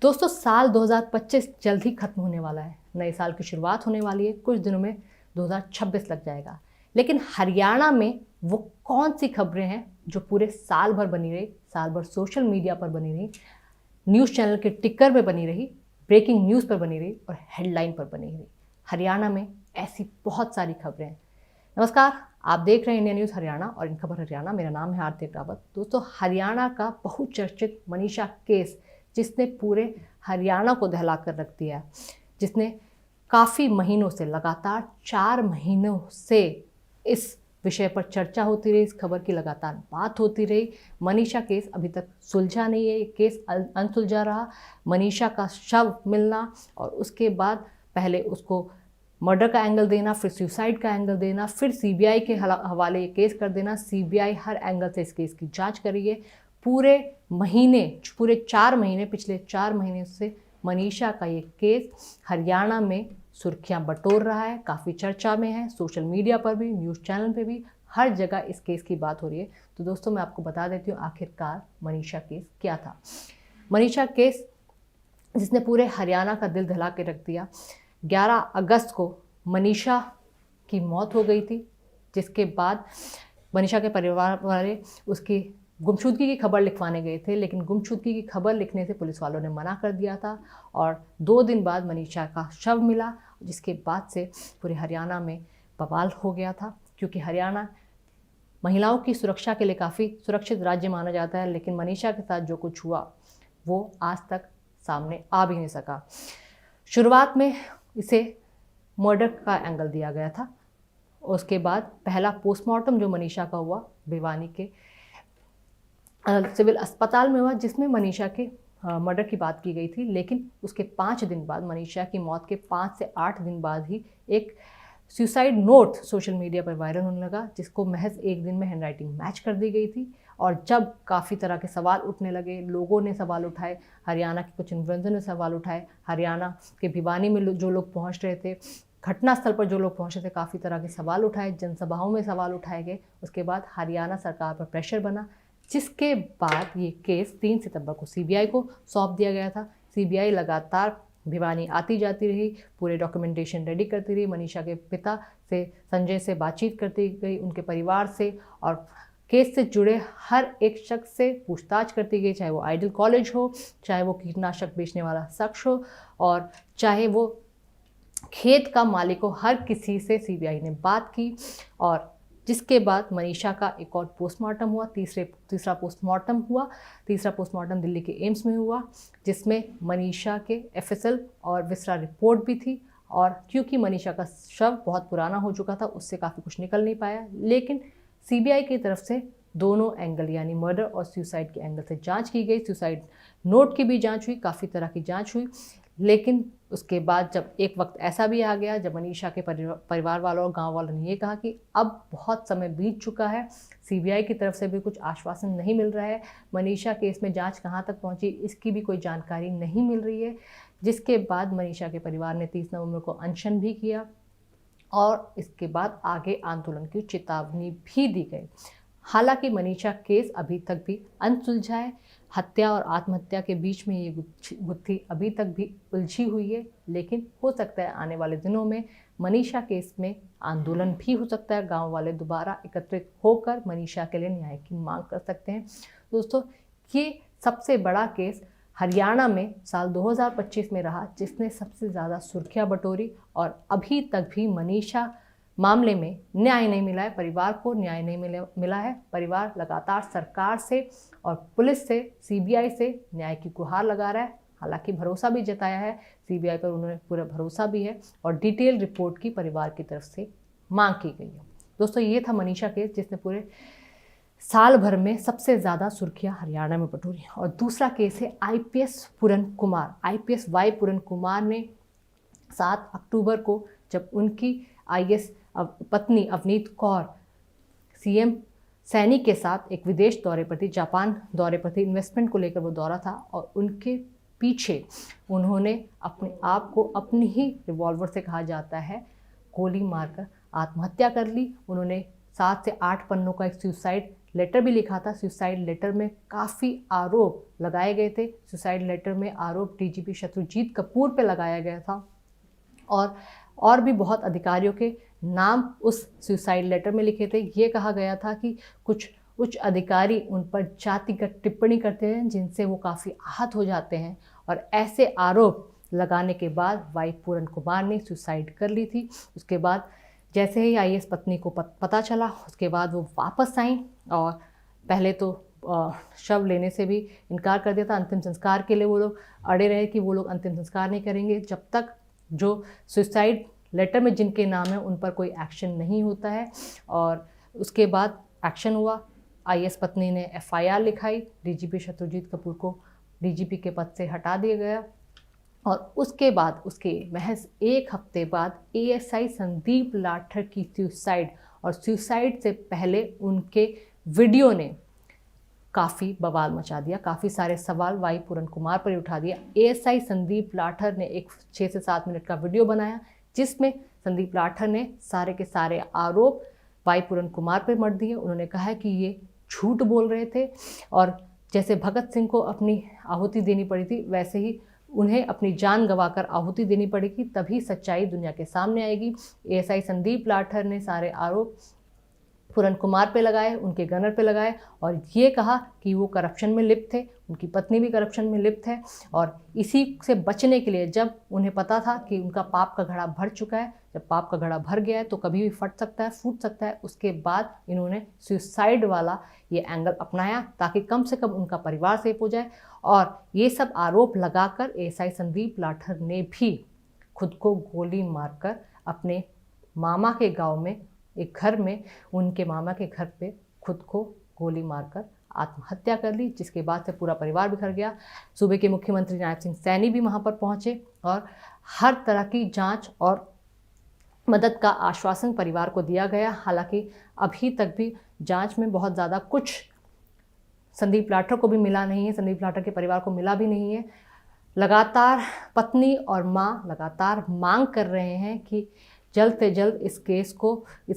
दोस्तों साल 2025 जल्द ही खत्म होने वाला है। नए साल की शुरुआत होने वाली है। कुछ दिनों में 2026 लग जाएगा। लेकिन हरियाणा में वो कौन सी खबरें हैं जो पूरे साल भर बनी रही, साल भर सोशल मीडिया पर बनी रही, न्यूज़ चैनल के टिकर पे बनी रही, ब्रेकिंग न्यूज़ पर बनी रही और हेडलाइन पर बनी रही। हरियाणा में ऐसी बहुत सारी खबरें हैं। नमस्कार, आप देख रहे हैं इंडिया न्यूज़ हरियाणा और इन खबर हरियाणा। मेरा नाम है आरती रावत। दोस्तों, हरियाणा का बहुचर्चित मनीषा केस, जिसने पूरे हरियाणा को दहला कर रख दिया, जिसने काफ़ी महीनों से, लगातार 4 महीनों से इस विषय पर चर्चा होती रही, इस खबर की लगातार बात होती रही। मनीषा केस अभी तक सुलझा नहीं है। ये केस अनसुलझा रहा। मनीषा का शव मिलना और उसके बाद पहले उसको मर्डर का एंगल देना, फिर सुसाइड का एंगल देना, फिर सीबीआई के हवाले ये केस कर देना। सीबीआई हर एंगल से इस केस की जांच कर रही है। पूरे 4 महीने, पिछले 4 महीने से मनीषा का ये केस हरियाणा में सुर्खियां बटोर रहा है, काफ़ी चर्चा में है। सोशल मीडिया पर भी, न्यूज़ चैनल पे भी, हर जगह इस केस की बात हो रही है। तो दोस्तों, मैं आपको बता देती हूँ आखिरकार मनीषा केस क्या था। मनीषा केस जिसने पूरे हरियाणा का दिल दहला के रख दिया। 11 अगस्त को मनीषा की मौत हो गई थी, जिसके बाद मनीषा के परिवार वाले उसकी गुमशुदगी की खबर लिखवाने गए थे, लेकिन गुमशुदगी की खबर लिखने से पुलिस वालों ने मना कर दिया था और 2 दिन बाद मनीषा का शव मिला, जिसके बाद से पूरे हरियाणा में बवाल हो गया था। क्योंकि हरियाणा महिलाओं की सुरक्षा के लिए काफ़ी सुरक्षित राज्य माना जाता है, लेकिन मनीषा के साथ जो कुछ हुआ वो आज तक सामने आ भी नहीं सका। शुरुआत में इसे मर्डर का एंगल दिया गया था। उसके बाद पहला पोस्टमार्टम जो मनीषा का हुआ भिवानी के सिविल अस्पताल में हुआ, जिसमें मनीषा के मर्डर की बात की गई थी। लेकिन उसके 5 दिन बाद, मनीषा की मौत के 5 से 8 दिन बाद ही एक सुसाइड नोट सोशल मीडिया पर वायरल होने लगा, जिसको महज 1 दिन में हैंडराइटिंग मैच कर दी गई थी। और जब काफ़ी तरह के सवाल उठने लगे, लोगों ने सवाल उठाए, हरियाणा के कुछ इन्फ्लुएंसर ने सवाल उठाए, हरियाणा के भिवानी में जो लोग पहुँच रहे थे, घटनास्थल पर जो लोग पहुँचे थे, काफ़ी तरह के सवाल उठाए, जनसभाओं में सवाल उठाए गए। उसके बाद हरियाणा सरकार पर प्रेशर बना, जिसके बाद ये केस 3 सितंबर को सीबीआई को सौंप दिया गया था। सीबीआई लगातार भिवानी आती जाती रही, पूरे डॉक्यूमेंटेशन रेडी करती रही, मनीषा के पिता से, संजय से बातचीत करती गई, उनके परिवार से, और केस से जुड़े हर एक शख्स से पूछताछ करती गई, चाहे वो आइडियल कॉलेज हो, चाहे वो कीटनाशक बेचने वाला शख्स हो, और चाहे वो खेत का मालिक हो। हर किसी से सीबीआई ने बात की और जिसके बाद मनीषा का एक और पोस्टमार्टम हुआ। तीसरा पोस्टमार्टम हुआ। तीसरा पोस्टमार्टम दिल्ली के एम्स में हुआ, जिसमें मनीषा के एफएसएल और विसरा रिपोर्ट भी थी। और क्योंकि मनीषा का शव बहुत पुराना हो चुका था, उससे काफ़ी कुछ निकल नहीं पाया, लेकिन सीबीआई की तरफ से दोनों एंगल, यानी मर्डर और सुसाइड के एंगल से जांच की गई। सुसाइड नोट की भी जांच हुई, काफ़ी तरह की जांच हुई। लेकिन उसके बाद जब एक वक्त ऐसा भी आ गया जब मनीषा के परिवार वालों और गांव वालों ने ये कहा कि अब बहुत समय बीत चुका है, सीबीआई की तरफ से भी कुछ आश्वासन नहीं मिल रहा है, मनीषा केस में जांच कहाँ तक पहुंची इसकी भी कोई जानकारी नहीं मिल रही है, जिसके बाद मनीषा के परिवार ने 30 नवंबर को अनशन भी किया और इसके बाद आगे आंदोलन की चेतावनी भी दी गई। हालांकि मनीषा केस अभी तक भी अनसुलझा है। हत्या और आत्महत्या के बीच में ये गुत्थी अभी तक भी उलझी हुई है, लेकिन हो सकता है आने वाले दिनों में मनीषा केस में आंदोलन भी हो सकता है। गांव वाले दोबारा एकत्रित होकर मनीषा के लिए न्याय की मांग कर सकते हैं। दोस्तों, ये सबसे बड़ा केस हरियाणा में साल 2025 में रहा, जिसने सबसे ज़्यादा सुर्खियां बटोरी और अभी तक भी मनीषा मामले में न्याय नहीं मिला है। परिवार को न्याय नहीं मिला है। परिवार लगातार सरकार से और पुलिस से, सीबीआई से न्याय की गुहार लगा रहा है। हालांकि भरोसा भी जताया है सीबीआई पर, उन्होंने पूरा भरोसा भी है और डिटेल रिपोर्ट की परिवार की तरफ से मांग की गई है। दोस्तों, ये था मनीषा केस, जिसने पूरे साल भर में सबसे ज़्यादा सुर्खियां हरियाणा में बटोरी। और दूसरा केस है आईपीएस पूरन कुमार। आईपीएस वाई पूरन कुमार ने 7 अक्टूबर को, जब उनकी आईएएस पत्नी अवनीत कौर सीएम सैनी के साथ एक विदेश दौरे पर थी, जापान दौरे पर थी, इन्वेस्टमेंट को लेकर वो दौरा था, और उनके पीछे उन्होंने अपने आप को अपनी ही रिवॉल्वर से, कहा जाता है, गोली मारकर आत्महत्या कर ली। उन्होंने 7 से 8 पन्नों का एक सुसाइड लेटर भी लिखा था। सुसाइड लेटर में काफ़ी आरोप लगाए गए थे। सुसाइड लेटर में आरोप डीजीपी शत्रुजीत कपूर पे लगाया गया था और भी बहुत अधिकारियों के नाम उस सुसाइड लेटर में लिखे थे। ये कहा गया था कि कुछ उच्च अधिकारी उन पर जातिगत टिप्पणी करते हैं जिनसे वो काफ़ी आहत हो जाते हैं, और ऐसे आरोप लगाने के बाद वाई पूरन कुमार ने सुसाइड कर ली थी। उसके बाद जैसे ही आईएएस पत्नी को पता चला, उसके बाद वो वापस आई और पहले तो शव लेने से भी इनकार कर दिया था। अंतिम संस्कार के लिए वो लोग अड़े रहे कि वो लोग अंतिम संस्कार नहीं करेंगे जब तक जो सुसाइड लेटर में जिनके नाम है उन पर कोई एक्शन नहीं होता है। और उसके बाद एक्शन हुआ। आईएएस पत्नी ने एफआईआर लिखाई। डीजीपी शत्रुजीत कपूर को डीजीपी के पद से हटा दिया गया, और उसके बाद उसके महज एक हफ्ते बाद एएसआई संदीप लाठर की सुसाइड, और सुसाइड से पहले उनके वीडियो ने काफ़ी बवाल मचा दिया। काफ़ी सारे सवाल वाई पूरन कुमार पर उठा दिया। एएसआई संदीप लाठर ने एक 6 से 7 मिनट का वीडियो बनाया जिसमें संदीप लाठर ने सारे के सारे आरोप वाई पूरन कुमार पर मढ़ दिए। उन्होंने कहा कि ये झूठ बोल रहे थे, और जैसे भगत सिंह को अपनी आहुति देनी पड़ी थी वैसे ही उन्हें अपनी जान गंवाकर आहुति देनी पड़ेगी, तभी सच्चाई दुनिया के सामने आएगी। एएसआई संदीप लाठर ने सारे आरोप पूरन कुमार पे लगाए, उनके गनर पे लगाए, और ये कहा कि वो करप्शन में लिप्त थे, उनकी पत्नी भी करप्शन में लिप्त है। और इसी से बचने के लिए, जब उन्हें पता था कि उनका पाप का घड़ा भर चुका है, जब पाप का घड़ा भर गया है तो कभी भी फट सकता है, फूट सकता है, उसके बाद इन्होंने सुसाइड वाला ये एंगल अपनाया ताकि कम से कम उनका परिवार सेफ हो जाए। और ये सब आरोप लगाकर एएसआई संदीप लाठर ने भी खुद को गोली मारकर अपने मामा के गांव में एक घर में, उनके मामा के घर पे खुद को गोली मारकर आत्महत्या कर ली, जिसके बाद से पूरा परिवार बिखर गया। सूबे के मुख्यमंत्री नायब सिंह सैनी भी वहाँ पर पहुँचे और हर तरह की जांच और मदद का आश्वासन परिवार को दिया गया। हालांकि अभी तक भी जांच में बहुत ज़्यादा कुछ संदीप लाठर को भी मिला नहीं है, संदीप लाठर के परिवार को मिला भी नहीं है। लगातार पत्नी और माँ लगातार मांग कर रहे हैं कि जल्द से जल्द इस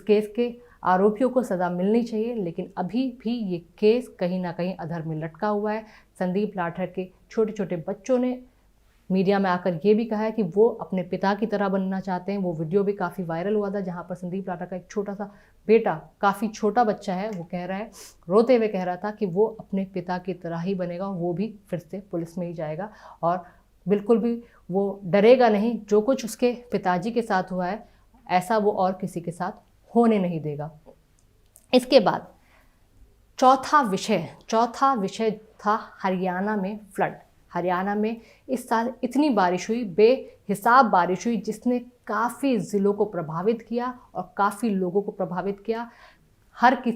केस के आरोपियों को सज़ा मिलनी चाहिए, लेकिन अभी भी ये केस कहीं ना कहीं अधर में लटका हुआ है। संदीप लाठर के छोटे छोटे बच्चों ने मीडिया में आकर ये भी कहा है कि वो अपने पिता की तरह बनना चाहते हैं। वो वीडियो भी काफ़ी वायरल हुआ था जहाँ पर संदीप लाठर का एक छोटा सा बेटा, काफ़ी छोटा बच्चा है, वो कह रहा है, रोते हुए कह रहा था कि वो अपने पिता की तरह ही बनेगा, वो भी फिर से पुलिस में ही जाएगा और बिल्कुल भी वो डरेगा नहीं। जो कुछ उसके पिताजी के साथ हुआ है ऐसा वो और किसी के साथ होने नहीं देगा। इसके बाद चौथा विषय था हरियाणा में फ्लड। हरियाणा में इस साल इतनी बारिश हुई, बेहिसाब बारिश हुई, जिसने काफ़ी ज़िलों को प्रभावित किया और काफ़ी लोगों को प्रभावित किया।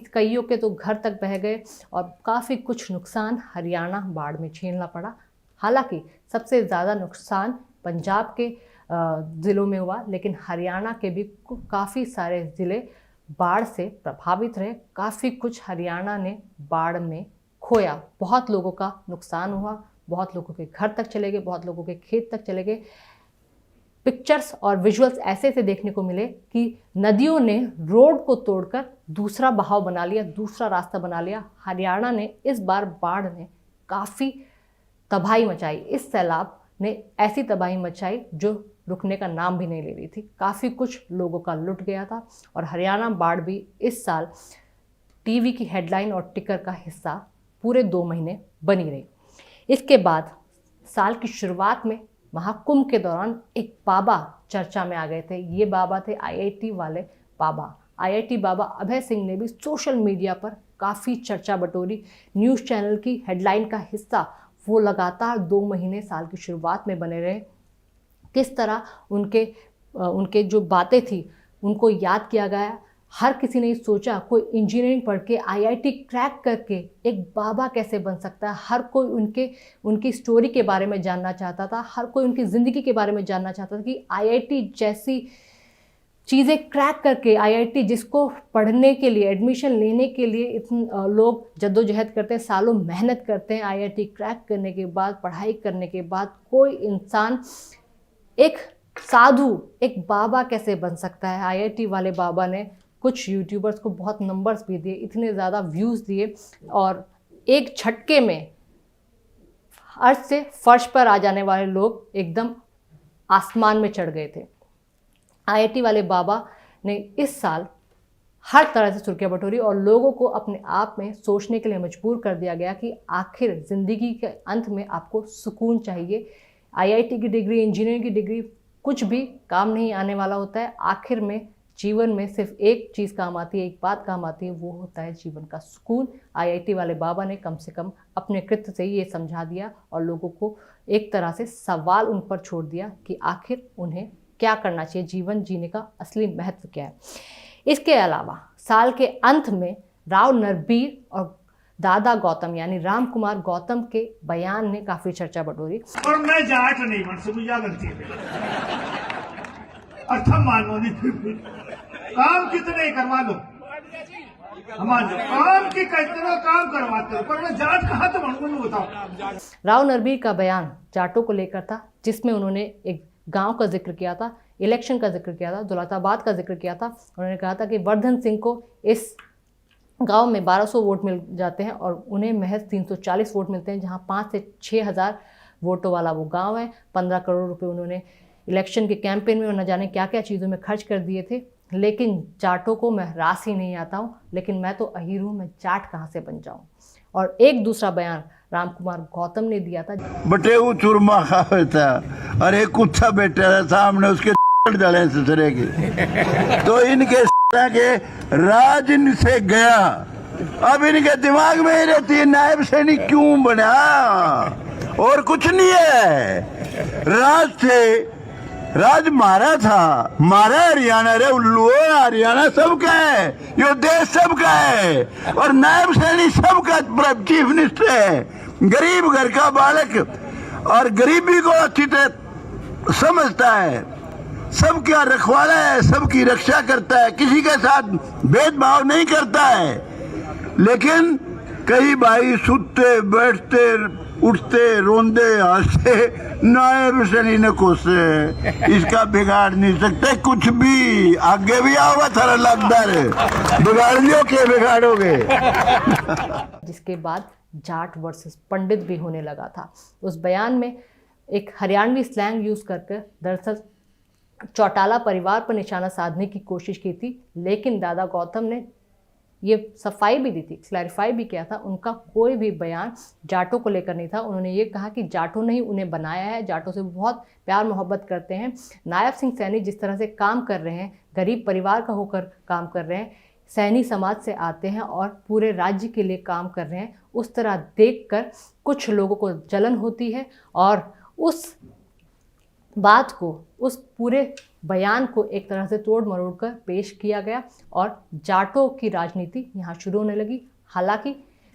कईयों के तो घर तक बह गए और काफ़ी कुछ नुकसान हरियाणा बाढ़ में झेलना पड़ा। हालांकि सबसे ज़्यादा नुकसान पंजाब के ज़िलों में हुआ, लेकिन हरियाणा के भी काफ़ी सारे ज़िले बाढ़ से प्रभावित रहे। काफ़ी कुछ हरियाणा ने बाढ़ में खोया, बहुत लोगों का नुकसान हुआ, बहुत लोगों के घर तक चले गए, बहुत लोगों के खेत तक चले गए। पिक्चर्स और विजुअल्स ऐसे देखने को मिले कि नदियों ने रोड को तोड़कर दूसरा बहाव बना लिया, दूसरा रास्ता बना लिया। हरियाणा ने इस बार बाढ़ ने काफ़ी तबाही मचाई। इस सैलाब ने ऐसी तबाही मचाई जो रुकने का नाम भी नहीं ले रही थी। काफ़ी कुछ लोगों का लुट गया था और हरियाणा बाढ़ भी इस साल टीवी की हेडलाइन और टिकर का हिस्सा पूरे 2 महीने बनी रही। इसके बाद साल की शुरुआत में महाकुंभ के दौरान एक बाबा चर्चा में आ गए थे। ये बाबा थे आईआईटी वाले बाबा। आईआईटी बाबा अभय सिंह ने भी सोशल मीडिया पर काफ़ी चर्चा बटोरी। न्यूज़ चैनल की हेडलाइन का हिस्सा वो लगातार 2 महीने साल की शुरुआत में बने रहे। किस तरह उनके जो बातें थी उनको याद किया गया। हर किसी ने सोचा कोई इंजीनियरिंग पढ़ के आईआईटी क्रैक करके एक बाबा कैसे बन सकता है। हर कोई उनकी स्टोरी के बारे में जानना चाहता था, हर कोई उनकी ज़िंदगी के बारे में जानना चाहता था कि आईआईटी जैसी चीज़ें क्रैक करके, आईआईटी जिसको पढ़ने के लिए, एडमिशन लेने के लिए इतने लोग जद्दोजहद करते हैं, सालों मेहनत करते हैं, आईआईटी क्रैक करने के बाद, पढ़ाई करने के बाद कोई इंसान एक साधु, एक बाबा कैसे बन सकता है। आईआईटी वाले बाबा ने कुछ यूट्यूबर्स को बहुत नंबर्स भी दिए, इतने ज़्यादा व्यूज़ दिए और एक झटके में अर्श से फर्श पर आ जाने वाले लोग एकदम आसमान में चढ़ गए थे। आईआईटी वाले बाबा ने इस साल हर तरह से सुर्खियां बटोरी और लोगों को अपने आप में सोचने के लिए मजबूर कर दिया गया कि आखिर ज़िंदगी के अंत में आपको सुकून चाहिए। आईआईटी की डिग्री, इंजीनियरिंग की डिग्री कुछ भी काम नहीं आने वाला होता है। आखिर में जीवन में सिर्फ एक चीज़ काम आती है, एक बात काम आती है, वो होता है जीवन का सुकून। आईआईटी वाले बाबा ने कम से कम अपने कृत्य से ये समझा दिया और लोगों को एक तरह से सवाल उन पर छोड़ दिया कि आखिर उन्हें क्या करना चाहिए, जीवन जीने का असली महत्व क्या है। इसके अलावा साल के अंत में राव नरबीर और दादा गौतम यानी राम कुमार गौतम के बयान ने काफी चर्चा बटोरी। और मैं जाट नहीं मन से मुझे गलती है अर्थम मानो नहीं काम कितने करवा लो हमारे काम की कितना काम करवाते हो पर मैं जाट कहाँ तो बनूं बताओ। राव नरबीर का बयान जाटों को लेकर था, जिसमें उन्होंने एक गांव का जिक्र किया था, इलेक्शन का जिक्र किया था, दौलताबाद का जिक्र किया था। उन्होंने कहा था कि वर्धन सिंह को इस गांव में 1200 वोट मिल जाते हैं और उन्हें महज 340 वोट मिलते हैं, जहां 5 से 6 हज़ार वोटों वाला वो गांव है। 15 करोड़ रुपए उन्होंने इलेक्शन के कैंपेन में न जाने क्या क्या चीज़ों में खर्च कर दिए थे। लेकिन जाटों को मैं रास ही नहीं आता हूँ, लेकिन मैं तो अहीर हूँ, मैं जाट कहाँ से बन जाऊँ। और एक दूसरा बयान राम कुमार गौतम ने दिया था। बटे वो चूरमा खावे था और एक कुत्ता बैठा था सामने उसके डाले ससुरे की तो इनके के राज इनसे गया। अब इनके दिमाग में ही रहती है नायब सैनिक क्यों बना, और कुछ नहीं है। राज थे, राज मारा था, मारा हरियाणा रे उल्लू, हरियाणा सबका है, ये देश सबका है और नायब सैनिक सबका चीफ मिनिस्टर है। गरीब घर का बालक और गरीबी को अच्छी तरह समझता है, सबका रखवाला है, सबकी रक्षा करता है, किसी के साथ भेदभाव नहीं करता है। लेकिन कई भाई सुतते बैठते उठते रोंदे हंसते नायब सैनिक ने कोसे, इसका बिगाड़ नहीं सकते कुछ भी। आगे भी आओगा थारा लगदार बिगाड़ लियो के बिगाड़ोगे। जिसके बाद जाट वर्सेस पंडित भी होने लगा था। उस बयान में एक हरियाणवी स्लैंग यूज करके दरअसल चौटाला परिवार पर निशाना साधने की कोशिश की थी, लेकिन दादा गौतम ने ये सफाई भी दी थी, क्लैरिफाई भी किया था, उनका कोई भी बयान जाटों को लेकर नहीं था। उन्होंने ये कहा कि जाटों ने ही उन्हें बनाया है, जाटों से बहुत प्यार मोहब्बत करते हैं। नायब सिंह सैनी जिस तरह से काम कर रहे हैं, गरीब परिवार का होकर काम कर रहे हैं, सैनी समाज से आते हैं और पूरे राज्य के लिए काम कर रहे हैं, उस तरह देखकर कुछ लोगों को जलन होती है और उस बात को, उस पूरे बयान को एक तरह से तोड़ मरोड़ कर पेश किया गया और जाटों की राजनीति यहाँ शुरू होने लगी। हालांकि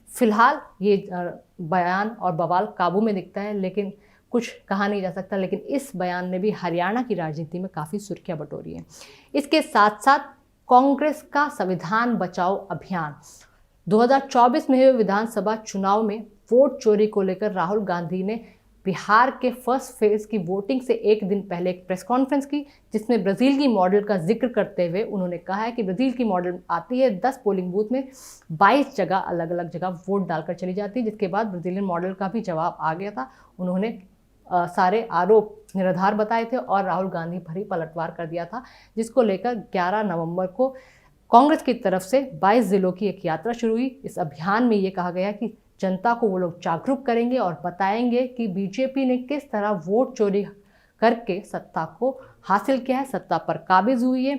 फिलहाल ये बयान और बवाल काबू में दिखता है, लेकिन कुछ कहा नहीं जा सकता। लेकिन इस बयान ने भी हरियाणा की राजनीति में काफ़ी सुर्खियाँ बटोरी हैं। इसके साथ साथ कांग्रेस का संविधान बचाओ अभियान 2024 में हुए विधानसभा चुनाव में वोट चोरी को लेकर राहुल गांधी ने बिहार के फर्स्ट फेज की वोटिंग से एक दिन पहले एक प्रेस कॉन्फ्रेंस की, जिसमें ब्राज़ील की मॉडल का जिक्र करते हुए उन्होंने कहा है कि ब्राज़ील की मॉडल आती है 10 पोलिंग बूथ में 22 जगह अलग अलग जगह वोट डालकर चली जाती है, जिसके बाद ब्राज़ीलियन मॉडल का भी जवाब आ गया था। उन्होंने सारे आरोप निराधार बताए थे और राहुल गांधी भरी पलटवार कर दिया था, जिसको लेकर 11 नवंबर को कांग्रेस की तरफ से 22 जिलों की एक यात्रा शुरू हुई। इस अभियान में ये कहा गया कि जनता को वो लोग जागरूक करेंगे और बताएंगे कि बीजेपी ने किस तरह वोट चोरी करके सत्ता को हासिल किया है, सत्ता पर काबिज हुई है।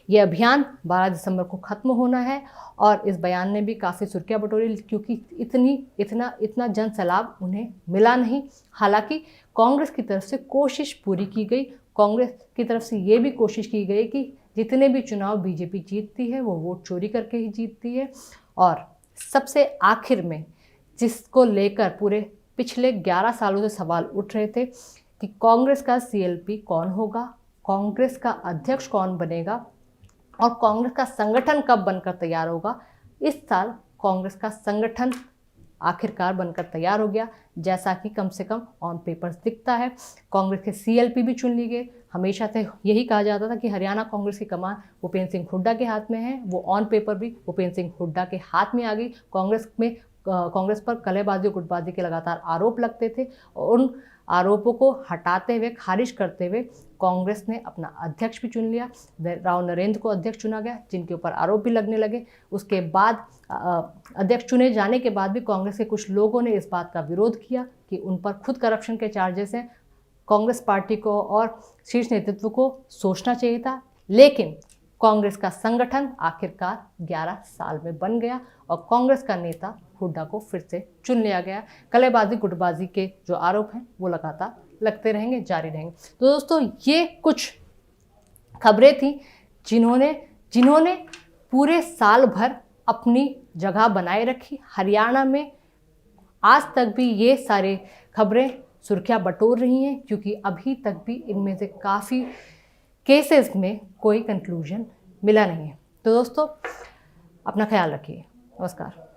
ये अभियान 12 दिसंबर को ख़त्म होना है और इस बयान ने भी काफ़ी सुर्खियाँ बटोरी, क्योंकि इतना जन सैलाब उन्हें मिला नहीं। हालांकि कांग्रेस की तरफ से कोशिश पूरी की गई। कांग्रेस की तरफ से ये भी कोशिश की गई कि जितने भी चुनाव बीजेपी जीतती है वो वोट चोरी करके ही जीतती है। और सबसे आखिर में जिसको लेकर पूरे पिछले 11 सालों से सवाल उठ रहे थे कि कांग्रेस का सीएलपी कौन होगा, कांग्रेस का अध्यक्ष कौन बनेगा और कांग्रेस का संगठन कब बनकर तैयार होगा। इस साल कांग्रेस का संगठन आखिरकार बनकर तैयार हो गया, जैसा कि कम से कम ऑन पेपर्स दिखता है। कांग्रेस के CLP भी चुन ली गए। हमेशा से यही कहा जाता था कि हरियाणा कांग्रेस की कमान भूपेंद्र सिंह हुड्डा के हाथ में है, वो ऑन पेपर भी भूपेंद्र सिंह हुड्डा के हाथ में आ गई। कांग्रेस पर कलेबाजी और गुटबाजी के लगातार आरोप लगते थे और उन आरोपों को हटाते हुए, खारिज करते हुए कांग्रेस ने अपना अध्यक्ष भी चुन लिया। राव नरेंद्र को अध्यक्ष चुना गया, जिनके ऊपर आरोप भी लगने लगे। उसके बाद अध्यक्ष चुने जाने के बाद भी कांग्रेस के कुछ लोगों ने इस बात का विरोध किया कि उन पर खुद करप्शन के चार्जेस हैं। कांग्रेस पार्टी को और शीर्ष नेतृत्व को सोचना चाहिए था, लेकिन कांग्रेस का संगठन आखिरकार 11 साल में बन गया और कांग्रेस का नेता हुड्डा को फिर से चुन लिया गया। कलेबाजी गुटबाजी के जो आरोप हैं वो लगातार लगते रहेंगे, जारी रहेंगे। तो दोस्तों, ये कुछ खबरें थी जिन्होंने पूरे साल भर अपनी जगह बनाए रखी। हरियाणा में आज तक भी ये सारे खबरें सुर्खियां बटोर रही हैं, क्योंकि अभी तक भी इनमें से काफ़ी केसेस में कोई कंक्लूजन मिला नहीं है। तो दोस्तों, अपना ख्याल रखिए। नमस्कार।